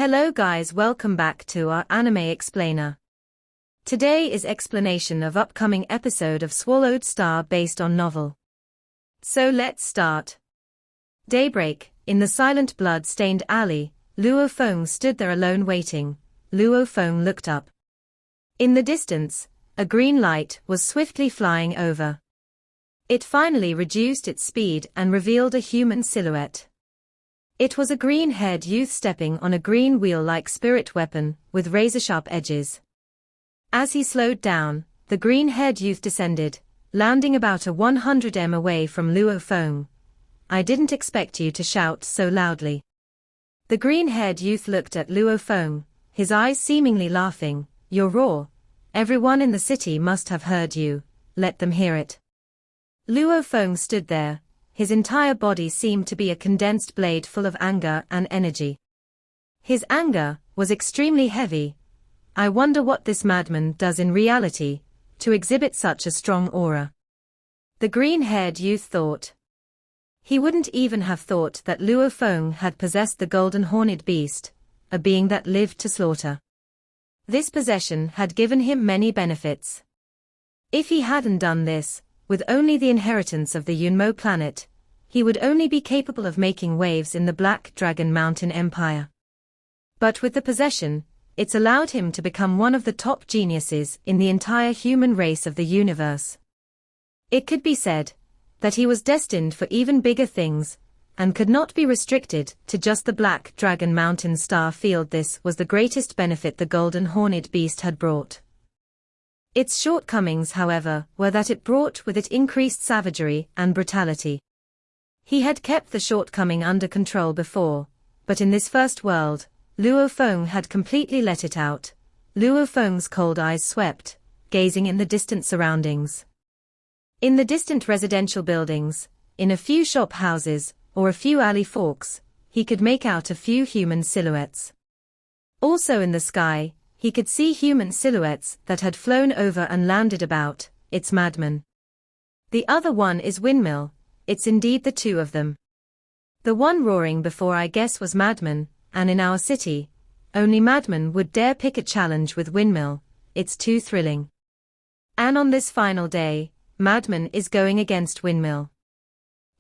Hello guys, welcome back to our Anime Explainer. Today is explanation of upcoming episode of Swallowed Star based on novel. So let's start. Daybreak, in the silent blood-stained alley, Luo Feng stood there alone waiting. Luo Feng looked up. In the distance, a green light was swiftly flying over. It finally reduced its speed and revealed a human silhouette. It was a green-haired youth stepping on a green wheel-like spirit weapon with razor-sharp edges. As he slowed down, the green-haired youth descended, landing about a 100 m away from Luo Feng. "I didn't expect you to shout so loudly." The green-haired youth looked at Luo Feng, his eyes seemingly laughing. "Your roar. Everyone in the city must have heard you. Let them hear it." Luo Feng stood there. His entire body seemed to be a condensed blade full of anger and energy. His anger was extremely heavy. I wonder what this madman does in reality, to exhibit such a strong aura. The green-haired youth thought. He wouldn't even have thought that Luo Feng had possessed the golden horned beast, a being that lived to slaughter. This possession had given him many benefits. If he hadn't done this, with only the inheritance of the Yunmo planet, he would only be capable of making waves in the Black Dragon Mountain Empire. But with the possession, it's allowed him to become one of the top geniuses in the entire human race of the universe. It could be said that he was destined for even bigger things, and could not be restricted to just the Black Dragon Mountain star field. This was the greatest benefit the golden horned beast had brought. Its shortcomings, however, were that it brought with it increased savagery and brutality. He had kept the shortcoming under control before, but in this first world, Luo Feng had completely let it out. Luo Feng's cold eyes swept, gazing in the distant surroundings. In the distant residential buildings, in a few shop houses, or a few alley forks, he could make out a few human silhouettes. Also in the sky, he could see human silhouettes that had flown over and landed about. It's madman. The other one is windmill. It's indeed the two of them. The one roaring before I guess was madman, and in our city, only madman would dare pick a challenge with windmill. It's too thrilling. And on this final day, madman is going against windmill.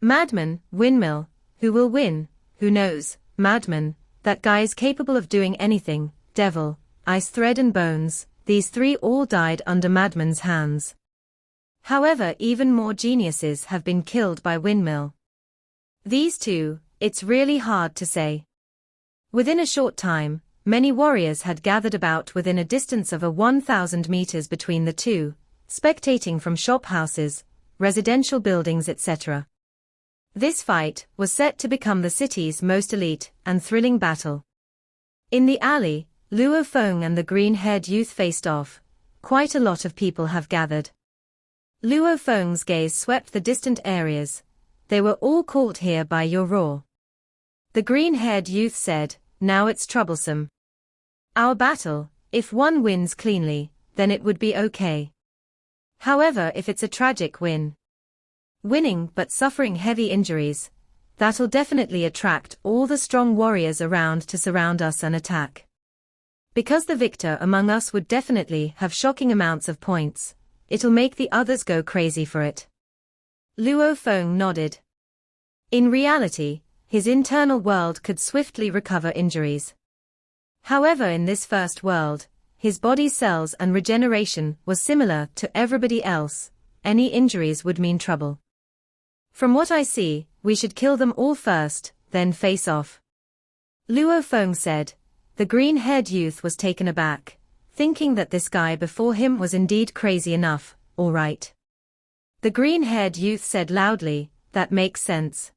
Madman, windmill, who will win? Who knows? Madman, that guy is capable of doing anything. Devil, ice thread and bones, these three all died under madman's hands. However, even more geniuses have been killed by windmill. These two, it's really hard to say. Within a short time, many warriors had gathered about within a distance of 1,000 meters between the two, spectating from shop houses, residential buildings, etc. This fight was set to become the city's most elite and thrilling battle. In the alley, Luo Feng and the green-haired youth faced off. Quite a lot of people have gathered. Luo Feng's gaze swept the distant areas. They were all caught here by your roar. The green-haired youth said, "Now it's troublesome. Our battle, if one wins cleanly, then it would be okay. However, if it's a tragic winning but suffering heavy injuries, that'll definitely attract all the strong warriors around to surround us and attack. Because the victor among us would definitely have shocking amounts of points, it'll make the others go crazy for it." Luo Feng nodded. In reality, his internal world could swiftly recover injuries. However, in this first world, his body cells and regeneration was similar to everybody else. Any injuries would mean trouble. "From what I see, we should kill them all first, then face off," Luo Feng said. The green-haired youth was taken aback, thinking that this guy before him was indeed crazy enough. "All right." The green-haired youth said loudly, "That makes sense.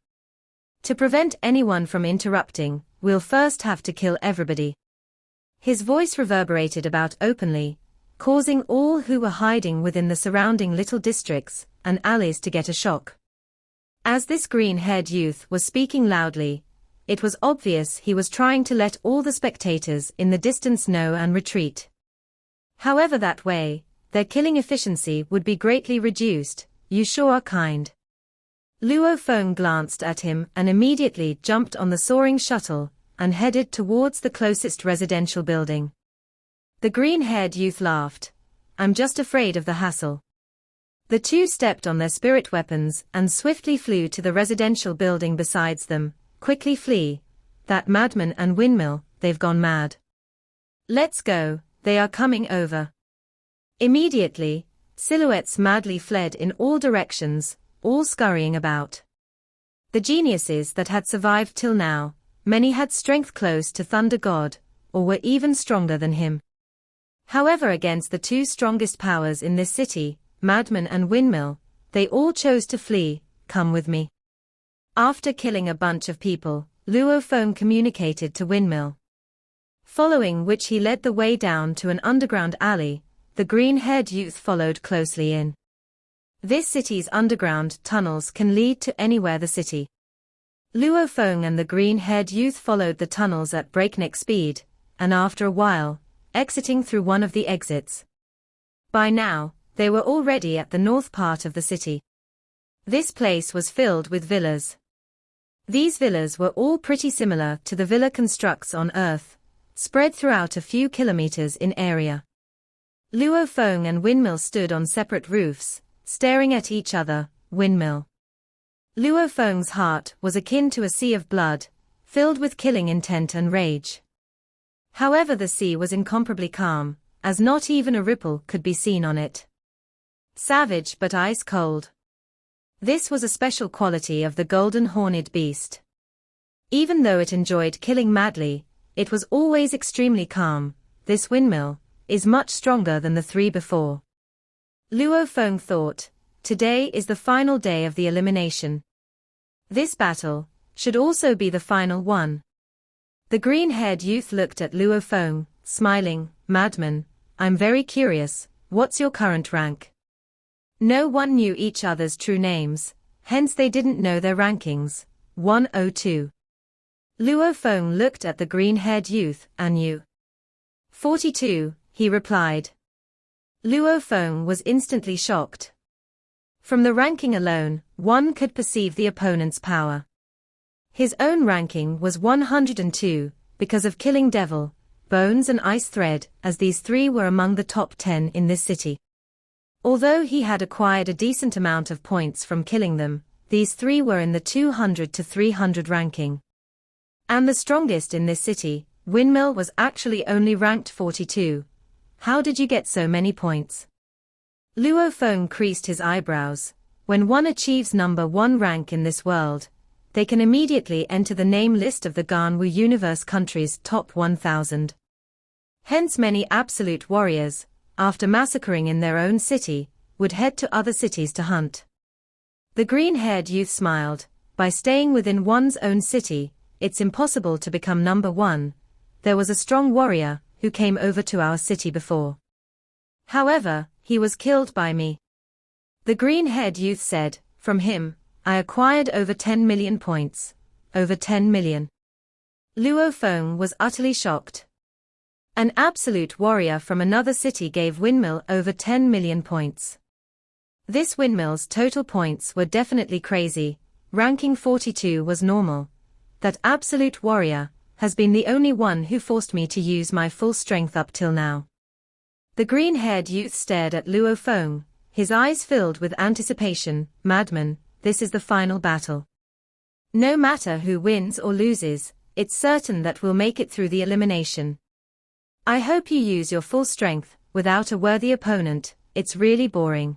To prevent anyone from interrupting, we'll first have to kill everybody." His voice reverberated about openly, causing all who were hiding within the surrounding little districts and alleys to get a shock. As this green-haired youth was speaking loudly, it was obvious he was trying to let all the spectators in the distance know and retreat. However, that way, their killing efficiency would be greatly reduced. "You sure are kind." Luo Feng glanced at him and immediately jumped on the soaring shuttle. and headed towards the closest residential building. The green-haired youth laughed. I'm just afraid of the hassle. The two stepped on their spirit weapons and swiftly flew to the residential building besides them. Quickly flee. That madman and windmill, they've gone mad. Let's go, they are coming over. Immediately, silhouettes madly fled in all directions, all scurrying about. The geniuses that had survived till now, many had strength close to Thunder God, or were even stronger than him. However, against the two strongest powers in this city, madman and windmill, they all chose to flee. Come with me. After killing a bunch of people, Luo Feng communicated to Windmill. Following which he led the way down to an underground alley. The green-haired youth followed closely in. This city's underground tunnels can lead to anywhere the city. Luo Feng and the green-haired youth followed the tunnels at breakneck speed, and after a while, exiting through one of the exits. By now, they were already at the north part of the city. This place was filled with villas. These villas were all pretty similar to the villa constructs on Earth, spread throughout a few kilometers in area. Luo Feng and Windmill stood on separate roofs, staring at each other. Windmill. Luo Feng's heart was akin to a sea of blood, filled with killing intent and rage. However, the sea was incomparably calm, as not even a ripple could be seen on it. Savage but ice cold. This was a special quality of the golden horned beast. Even though it enjoyed killing madly, it was always extremely calm. This windmill is much stronger than the three before. Luo Feng thought, today is the final day of the elimination. This battle should also be the final one. The green-haired youth looked at Luo Feng, smiling. Madman, I'm very curious, what's your current rank? No one knew each other's true names, hence they didn't know their rankings. 102. Luo Feng looked at the green-haired youth. And you? 42, he replied. Luo Feng was instantly shocked. From the ranking alone, one could perceive the opponent's power. His own ranking was 102, because of killing Devil, Bones and Ice Thread, as these three were among the top 10 in this city. Although he had acquired a decent amount of points from killing them, these three were in the 200 to 300 ranking. And the strongest in this city, Windmill, was actually only ranked 42. How did you get so many points? Luo Feng creased his eyebrows. When one achieves number 1 rank in this world, they can immediately enter the name list of the Ganwu Universe country's top 1000. Hence many absolute warriors, after massacring in their own city, would head to other cities to hunt. The green-haired youth smiled. By staying within one's own city, it's impossible to become number 1. There was a strong warrior who came over to our city before. However, he was killed by me. The green-haired youth said, from him, I acquired over 10 million points. Over 10 million. Luo Feng was utterly shocked. An absolute warrior from another city gave Windmill over 10 million points. This Windmill's total points were definitely crazy. Ranking 42 was normal. That absolute warrior has been the only one who forced me to use my full strength up till now. The green-haired youth stared at Luo Feng, his eyes filled with anticipation. Madman, this is the final battle. No matter who wins or loses, it's certain that we'll make it through the elimination. I hope you use your full strength. Without a worthy opponent, it's really boring.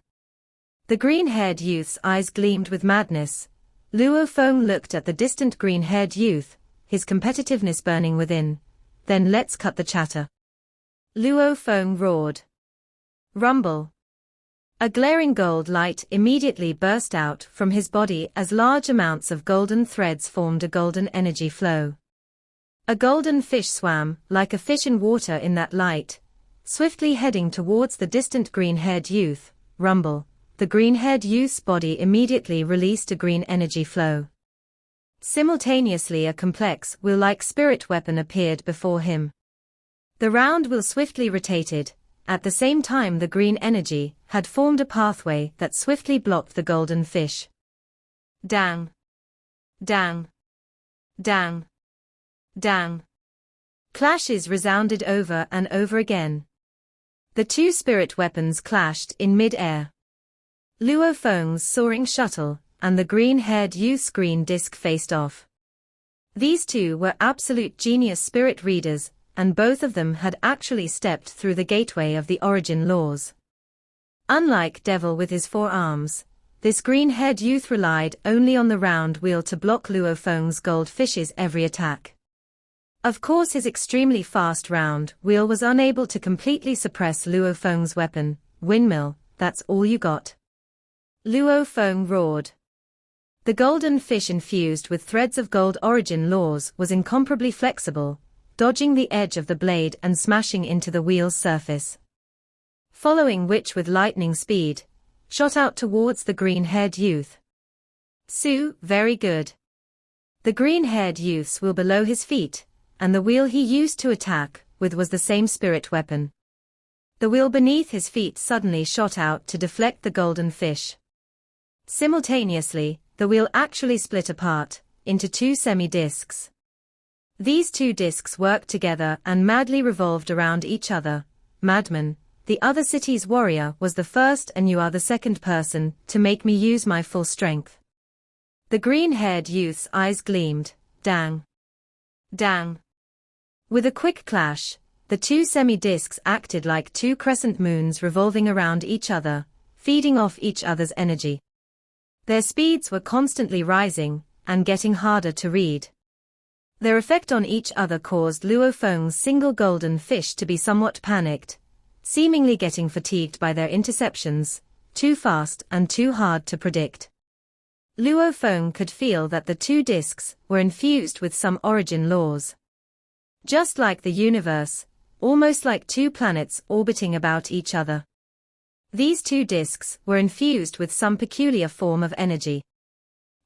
The green-haired youth's eyes gleamed with madness. Luo Feng looked at the distant green-haired youth, his competitiveness burning within. Then let's cut the chatter. Luo Feng roared. Rumble. A glaring gold light immediately burst out from his body as large amounts of golden threads formed a golden energy flow. A golden fish swam, like a fish in water in that light, swiftly heading towards the distant green-haired youth. Rumble. The green-haired youth's body immediately released a green energy flow. Simultaneously a complex will-like spirit weapon appeared before him. The round will swiftly rotated. At the same time the green energy had formed a pathway that swiftly blocked the golden fish. Dang. Dang. Dang. Dang. Clashes resounded over and over again. The two spirit weapons clashed in mid-air. Luo Feng's soaring shuttle and the green-haired youth's green disc faced off. These two were absolute genius spirit readers, and both of them had actually stepped through the gateway of the origin laws. Unlike Devil with his four arms, this green-haired youth relied only on the round wheel to block Luo Feng's goldfish's every attack. Of course, his extremely fast round wheel was unable to completely suppress Luo Feng's weapon, windmill. That's all you got. Luo Feng roared. The golden fish infused with threads of gold origin laws was incomparably flexible, dodging the edge of the blade and smashing into the wheel's surface. Following which with lightning speed, shot out towards the green-haired youth. Su, very good. The green-haired youth's wheel below his feet, and the wheel he used to attack with was the same spirit weapon. The wheel beneath his feet suddenly shot out to deflect the golden fish. Simultaneously, the wheel actually split apart into two semi-discs. These two discs worked together and madly revolved around each other. Madman, the other city's warrior was the first and you are the second person to make me use my full strength. The green-haired youth's eyes gleamed. Dang. Dang. With a quick clash, the two semi-discs acted like two crescent moons revolving around each other, feeding off each other's energy. Their speeds were constantly rising and getting harder to read. Their effect on each other caused Luo Feng's single golden fish to be somewhat panicked, seemingly getting fatigued by their interceptions, too fast and too hard to predict. Luo Feng could feel that the two discs were infused with some origin laws. Just like the universe, almost like two planets orbiting about each other. These two discs were infused with some peculiar form of energy.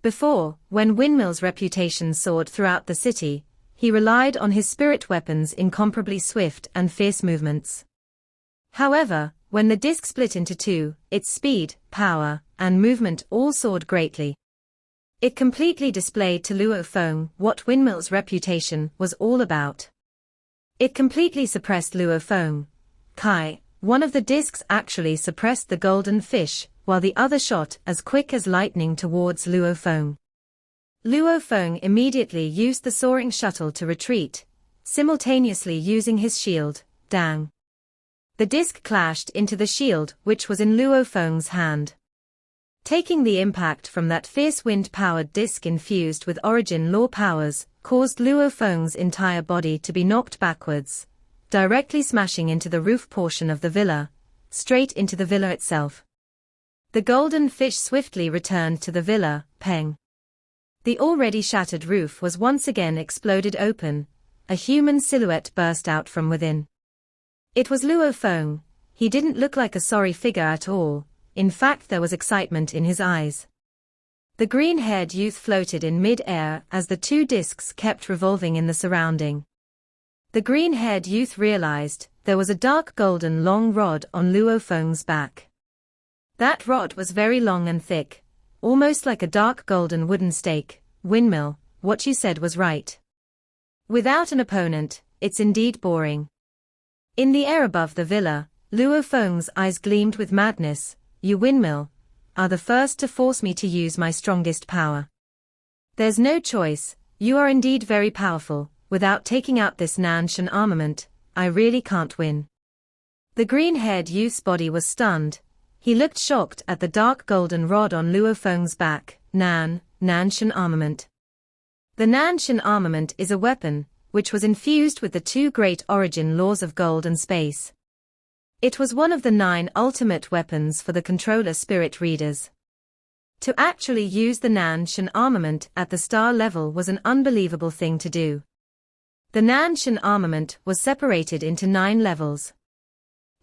Before, when Windmill's reputation soared throughout the city, he relied on his spirit weapons' incomparably swift and fierce movements. However, when the disc split into two, its speed, power, and movement all soared greatly. It completely displayed to Luo Feng what Windmill's reputation was all about. It completely suppressed Luo Feng. Kai, one of the discs actually suppressed the golden fish, while the other shot as quick as lightning towards Luo Feng. Luo Feng immediately used the soaring shuttle to retreat, simultaneously using his shield. Dang. The disc clashed into the shield which was in Luo Feng's hand. Taking the impact from that fierce wind-powered disc infused with origin law powers, caused Luo Feng's entire body to be knocked backwards, directly smashing into the roof portion of the villa, straight into the villa itself. The golden fish swiftly returned to the villa, peng. The already shattered roof was once again exploded open, a human silhouette burst out from within. It was Luo Feng. He didn't look like a sorry figure at all. In fact, there was excitement in his eyes. The green-haired youth floated in mid-air as the two discs kept revolving in the surrounding. The green-haired youth realized there was a dark golden long rod on Luo Feng's back. That rod was very long and thick, almost like a dark golden wooden stake. Windmill, what you said was right. Without an opponent, it's indeed boring. In the air above the villa, Luo Feng's eyes gleamed with madness. You, Windmill, are the first to force me to use my strongest power. There's no choice, you are indeed very powerful. Without taking out this Nanshan armament, I really can't win. The green-haired youth's body was stunned. He looked shocked at the dark golden rod on Luo Feng's back. Nanshan armament. The Nanshan armament is a weapon, which was infused with the two great origin laws of gold and space. It was one of the 9 ultimate weapons for the controller spirit readers. To actually use the Nanshan armament at the star level was an unbelievable thing to do. The Nanshan armament was separated into 9 levels.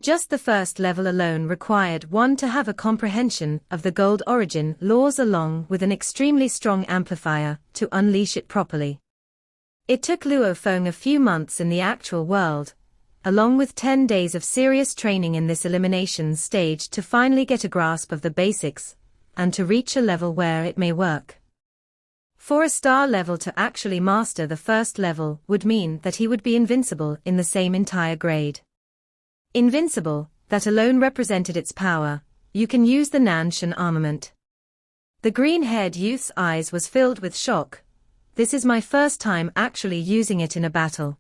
Just the first level alone required one to have a comprehension of the gold origin laws along with an extremely strong amplifier to unleash it properly. It took Luo Feng a few months in the actual world, along with 10 days of serious training in this elimination stage to finally get a grasp of the basics, and to reach a level where it may work. For a star level to actually master the first level would mean that he would be invincible in the same entire grade. Invincible, that alone represented its power. You can use the Nanshan armament. The green-haired youth's eyes was filled with shock. This is my first time actually using it in a battle.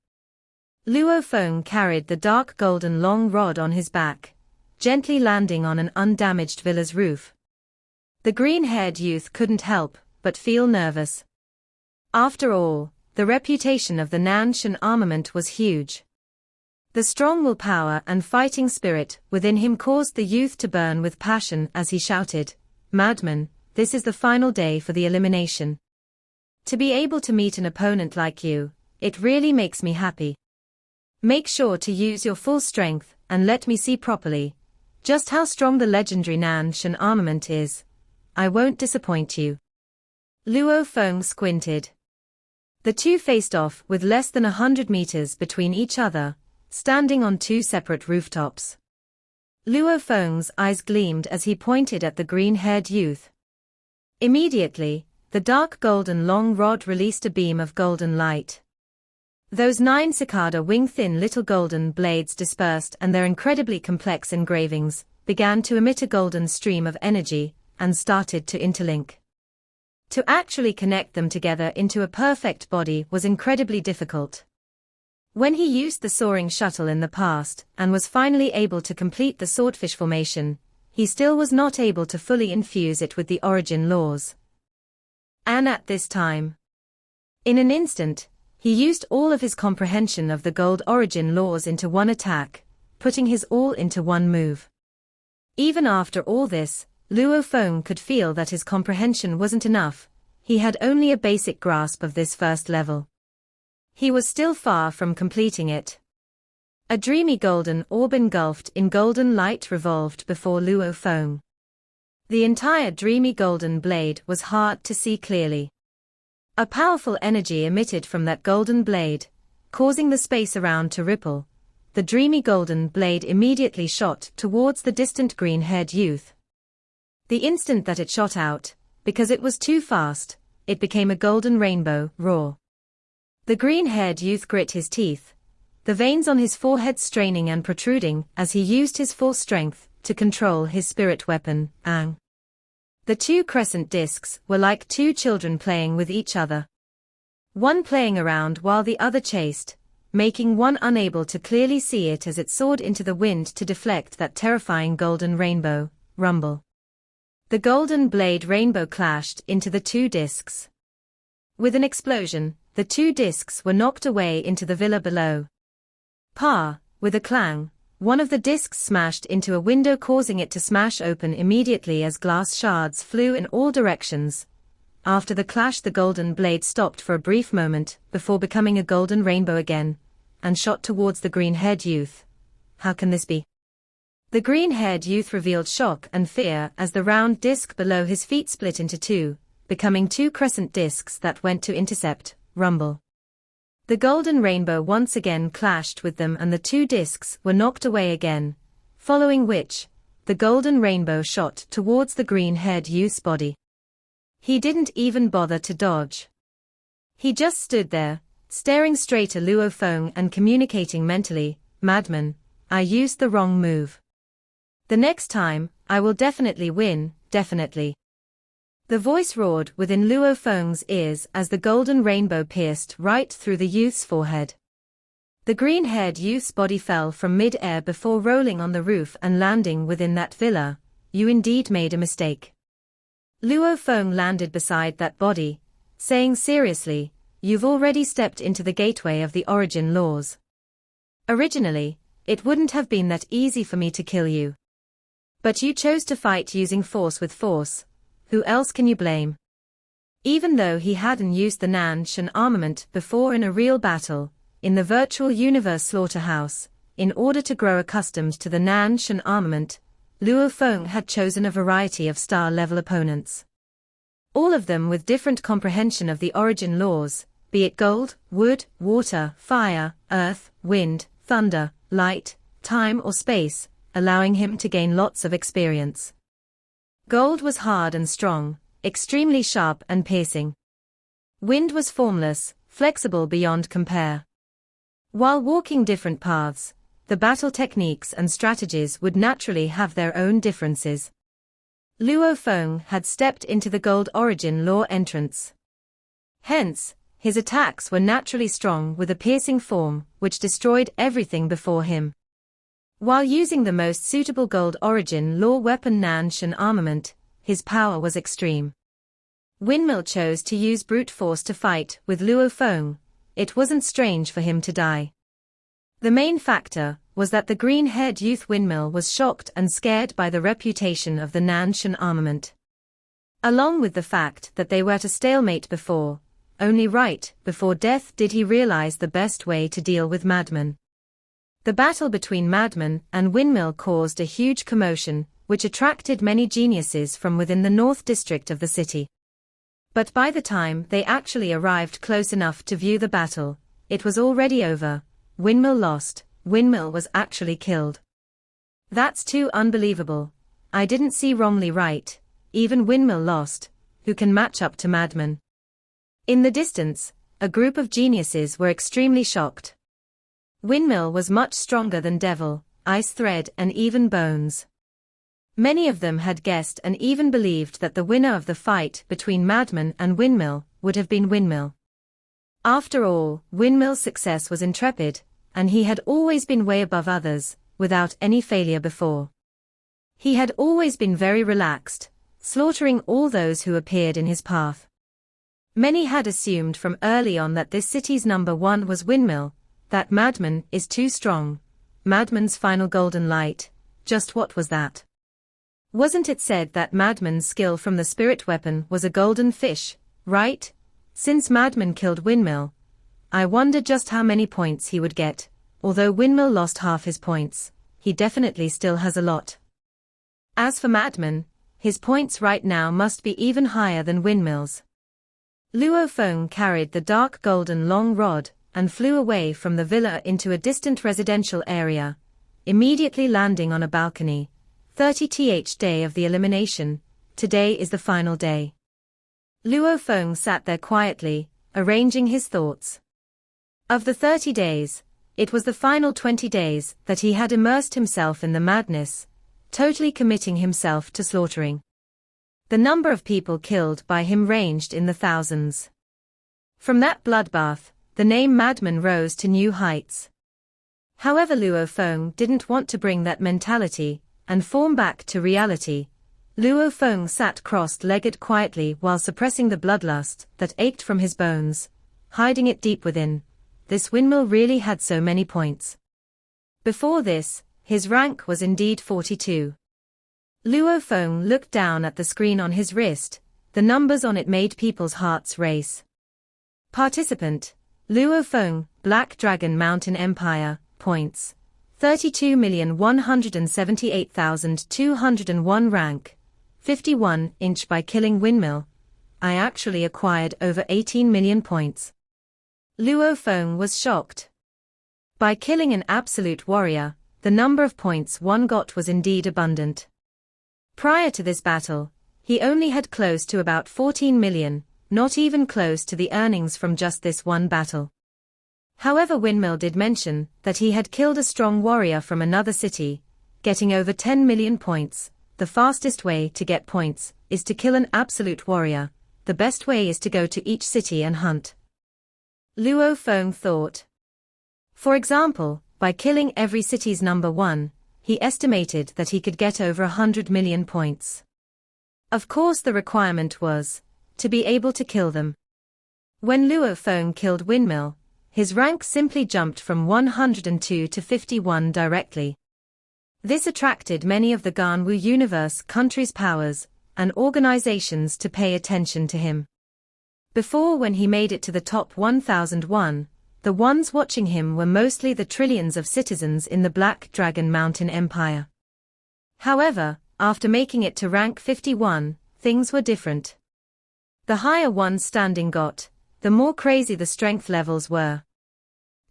Luo Feng carried the dark golden long rod on his back, gently landing on an undamaged villa's roof. The green-haired youth couldn't help but feel nervous. After all, the reputation of the Nanshan armament was huge. The strong willpower and fighting spirit within him caused the youth to burn with passion as he shouted, "Madman, this is the final day for the elimination. To be able to meet an opponent like you, it really makes me happy. Make sure to use your full strength and let me see properly just how strong the legendary Nanshan armament is. I won't disappoint you." Luo Feng squinted. The two faced off with less than 100 meters between each other, standing on two separate rooftops. Luo Feng's eyes gleamed as he pointed at the green-haired youth. Immediately, the dark golden long rod released a beam of golden light. Those 9 cicada wing-thin little golden blades dispersed and their incredibly complex engravings began to emit a golden stream of energy and started to interlink. To actually connect them together into a perfect body was incredibly difficult. When he used the soaring shuttle in the past and was finally able to complete the swordfish formation, he still was not able to fully infuse it with the origin laws. And at this time, in an instant, he used all of his comprehension of the gold origin laws into one attack, putting his all into one move. Even after all this, Luo Feng could feel that his comprehension wasn't enough. He had only a basic grasp of this first level. He was still far from completing it. A dreamy golden orb engulfed in golden light revolved before Luo Feng. The entire dreamy golden blade was hard to see clearly. A powerful energy emitted from that golden blade, causing the space around to ripple. The dreamy golden blade immediately shot towards the distant green-haired youth. The instant that it shot out, because it was too fast, it became a golden rainbow, roar. The green-haired youth grit his teeth, the veins on his forehead straining and protruding as he used his full strength to control his spirit weapon, Ang. The two crescent discs were like two children playing with each other. One playing around while the other chased, making one unable to clearly see it as it soared into the wind to deflect that terrifying golden rainbow, rumble. The golden blade rainbow clashed into the two discs. With an explosion, the two discs were knocked away into the villa below. With a clang, one of the discs smashed into a window causing it to smash open immediately as glass shards flew in all directions. After the clash, the golden blade stopped for a brief moment before becoming a golden rainbow again, and shot towards the green-haired youth. How can this be? The green-haired youth revealed shock and fear as the round disc below his feet split into two, becoming two crescent discs that went to intercept, rumble. The golden rainbow once again clashed with them and the two discs were knocked away again, following which, the golden rainbow shot towards the green-haired youth's body. He didn't even bother to dodge. He just stood there, staring straight at Luo Feng and communicating mentally, "Madman, I used the wrong move. The next time, I will definitely win, definitely." The voice roared within Luo Feng's ears as the golden rainbow pierced right through the youth's forehead. The green-haired youth's body fell from mid-air before rolling on the roof and landing within that villa. "You indeed made a mistake." Luo Feng landed beside that body, saying seriously, "You've already stepped into the gateway of the origin laws. Originally, it wouldn't have been that easy for me to kill you. But you chose to fight using force with force. Who else can you blame?" Even though he hadn't used the Nanshan armament before in a real battle, in the virtual universe slaughterhouse, in order to grow accustomed to the Nanshan armament, Luo Feng had chosen a variety of star-level opponents. All of them with different comprehension of the origin laws, be it gold, wood, water, fire, earth, wind, thunder, light, time or space, allowing him to gain lots of experience. Gold was hard and strong, extremely sharp and piercing. Wind was formless, flexible beyond compare. While walking different paths, the battle techniques and strategies would naturally have their own differences. Luo Feng had stepped into the gold origin law entrance. Hence, his attacks were naturally strong with a piercing form which destroyed everything before him. While using the most suitable gold origin law weapon Nan Shan armament, his power was extreme. Windmill chose to use brute force to fight with Luo Feng. It wasn't strange for him to die. The main factor was that the green-haired youth Windmill was shocked and scared by the reputation of the Nan Shan armament. Along with the fact that they were at a stalemate before, only right before death did he realize the best way to deal with Madman. The battle between Madman and Windmill caused a huge commotion, which attracted many geniuses from within the north district of the city. But by the time they actually arrived close enough to view the battle, it was already over. Windmill lost. Windmill was actually killed. That's too unbelievable. I didn't see wrongly right. Even Windmill lost. Who can match up to Madman? In the distance, a group of geniuses were extremely shocked. Windmill was much stronger than Devil, Ice Thread and even Bones. Many of them had guessed and even believed that the winner of the fight between Madman and Windmill would have been Windmill. After all, Windmill's success was intrepid, and he had always been way above others, without any failure before. He had always been very relaxed, slaughtering all those who appeared in his path. Many had assumed from early on that this city's number one was Windmill, that Madman is too strong. Madman's final golden light, just what was that? Wasn't it said that Madman's skill from the spirit weapon was a golden fish, right? Since Madman killed Windmill, I wonder just how many points he would get. Although Windmill lost half his points, he definitely still has a lot. As for Madman, his points right now must be even higher than Windmill's. Luo Feng carried the dark golden long rod and flew away from the villa into a distant residential area, immediately landing on a balcony. 30th day of the elimination. Today is the final day. Luo Feng sat there quietly, arranging his thoughts. Of the 30 days, it was the final 20 days that he had immersed himself in the madness, totally committing himself to slaughtering. The number of people killed by him ranged in the thousands. From that bloodbath, the name Madman rose to new heights. However, Luo Feng didn't want to bring that mentality and form back to reality. Luo Feng sat cross-legged quietly while suppressing the bloodlust that ached from his bones, hiding it deep within. This Windmill really had so many points. Before this, his rank was indeed 42. Luo Feng looked down at the screen on his wrist. The numbers on it made people's hearts race. Participant: Luo Feng, Black Dragon Mountain Empire, points: 32,178,201 rank, 51 inch by killing Windmill. I actually acquired over 18 million points. Luo Feng was shocked. By killing an absolute warrior, the number of points one got was indeed abundant. Prior to this battle, he only had close to about 14 million, not even close to the earnings from just this one battle. However, Windmill did mention that he had killed a strong warrior from another city, getting over 10 million points. The fastest way to get points is to kill an absolute warrior. The best way is to go to each city and hunt. Luo Feng thought. For example, by killing every city's number one, he estimated that he could get over 100 million points. Of course, the requirement was to be able to kill them. When Luo Feng killed Windmill, his rank simply jumped from 102 to 51 directly. This attracted many of the Ganwu universe countries' powers and organizations to pay attention to him. Before, when he made it to the top 1001, the ones watching him were mostly the trillions of citizens in the Black Dragon Mountain Empire. However, after making it to rank 51, things were different. The higher one's standing got, the more crazy the strength levels were.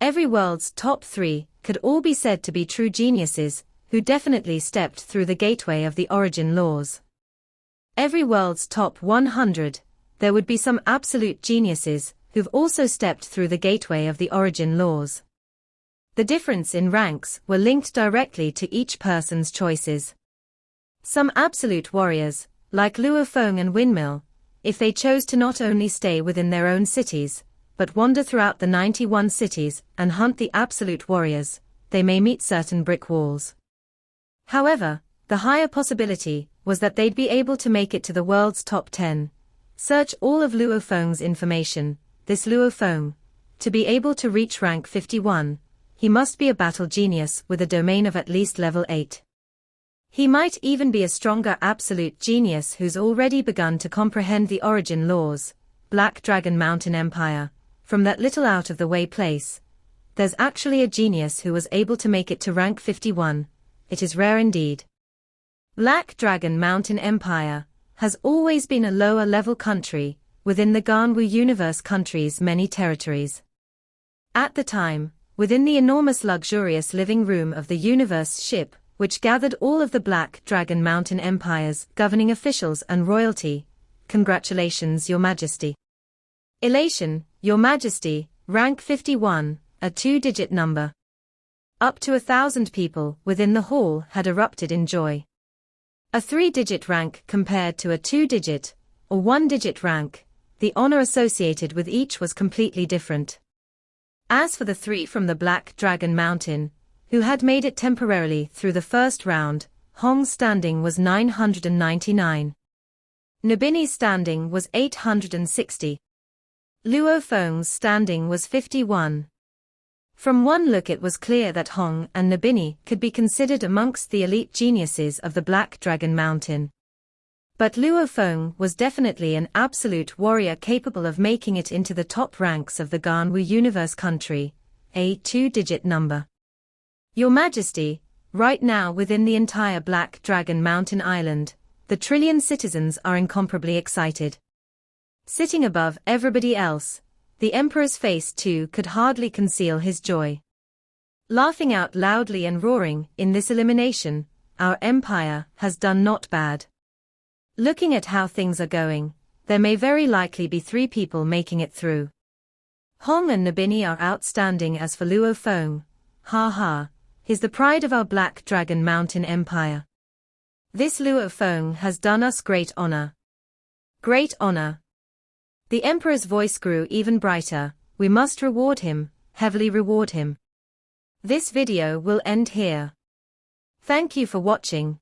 Every world's top 3 could all be said to be true geniuses, who definitely stepped through the gateway of the origin laws. Every world's top 100, there would be some absolute geniuses who've also stepped through the gateway of the origin laws. The difference in ranks were linked directly to each person's choices. Some absolute warriors, like Luo Feng and Windmill, if they chose to not only stay within their own cities, but wander throughout the 91 cities and hunt the absolute warriors, they may meet certain brick walls. However, the higher possibility was that they'd be able to make it to the world's top 10. Search all of Luo Feng's information. This Luo Feng, to be able to reach rank 51, he must be a battle genius with a domain of at least level 8. He might even be a stronger absolute genius who's already begun to comprehend the origin laws. Black Dragon Mountain Empire, from that little out-of-the-way place. There's actually a genius who was able to make it to rank 51. It is rare indeed. Black Dragon Mountain Empire has always been a lower-level country within the Ganwu Universe country's many territories. At the time, within the enormous luxurious living room of the Universe ship, which gathered all of the Black Dragon Mountain Empire's governing officials and royalty. Congratulations, Your Majesty. Elation, Your Majesty, rank 51, a 2-digit number. Up to 1,000 people within the hall had erupted in joy. A 3-digit rank compared to a 2-digit, or 1-digit rank, the honor associated with each was completely different. As for the 3 from the Black Dragon Mountain, who had made it temporarily through the first round, Hong's standing was 999. Nabini's standing was 860. Luo Feng's standing was 51. From one look it was clear that Hong and Nabini could be considered amongst the elite geniuses of the Black Dragon Mountain. But Luo Feng was definitely an absolute warrior capable of making it into the top ranks of the Ganwu Universe country, a 2-digit number. Your Majesty, right now within the entire Black Dragon Mountain Island, the trillion citizens are incomparably excited. Sitting above everybody else, the Emperor's face too could hardly conceal his joy. Laughing out loudly and roaring, in this elimination, our empire has done not bad. Looking at how things are going, there may very likely be 3 people making it through. Hong and Nabini are outstanding. As for Luo Feng, ha ha, he's the pride of our Black Dragon Mountain Empire. This Luo Feng has done us great honor. Great honor. The Emperor's voice grew even brighter. We must reward him, heavily reward him. This video will end here. Thank you for watching.